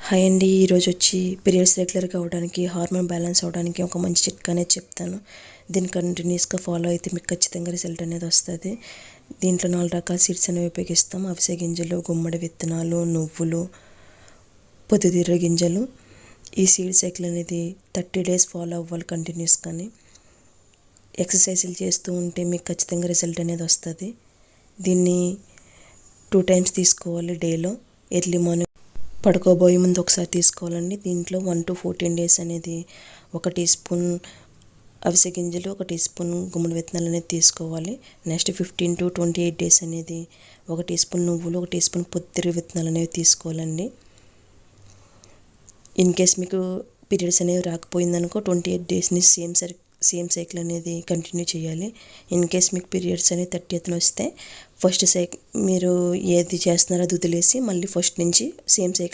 Hi అండి. ఈరోజు వచ్చి పీరియడ్స్ రెగ్యులర్గా అవ్వడానికి, హార్మోన్ బ్యాలెన్స్ అవ్వడానికి ఒక మంచి చిట్కా అనేది చెప్తాను. దీన్ని కంటిన్యూస్గా ఫాలో అయితే మీకు ఖచ్చితంగా రిజల్ట్ అనేది వస్తుంది. దీంట్లో 4 రకాల సీడ్స్ అనేవి ఉపయోగిస్తాం. అవిసె గింజలు, గుమ్మడి విత్తనాలు, నువ్వులు, పొద్దుతిరుగుడు గింజలు. ఈ సీడ్ సైకిల్ అనేది 30 డేస్ ఫాలో అవ్వాలి కంటిన్యూస్గాని. ఎక్సర్సైజులు చేస్తూ ఉంటే మీకు ఖచ్చితంగా రిజల్ట్ అనేది వస్తుంది. దీన్ని 2 టైమ్స్ తీసుకోవాలి డేలో. ఎర్లీ మార్నింగ్ పడుకోబోయే ముందు ఒకసారి తీసుకోవాలండి. దీంట్లో 1 to 14 డేస్ అనేది 1 టీ స్పూన్ అవిసె గింజలు, 1 టీ స్పూన్ గుమ్మడి విత్తనాలు అనేది తీసుకోవాలి. నెక్స్ట్ 15 to 28 డేస్ అనేది 1 టీ స్పూన్ నువ్వులు, 1 టీ స్పూన్ పొద్దుతిరుగుడు విత్తనాలు అనేవి తీసుకోవాలండి. ఇన్ కేస్ మీకు పీరియడ్స్ అనేవి రాకపోయిందనుకో 28 డేస్ని సేమ్ సైకిల్ అనేది కంటిన్యూ చేయాలి. ఇన్ కేస్ మీకు పీరియడ్స్ అనేది 30th వస్తే ఫస్ట్ మీరు ఏది చేస్తున్నారో అది వదిలేసి మళ్ళీ ఫస్ట్ నుంచి సేమ్ సైకిల్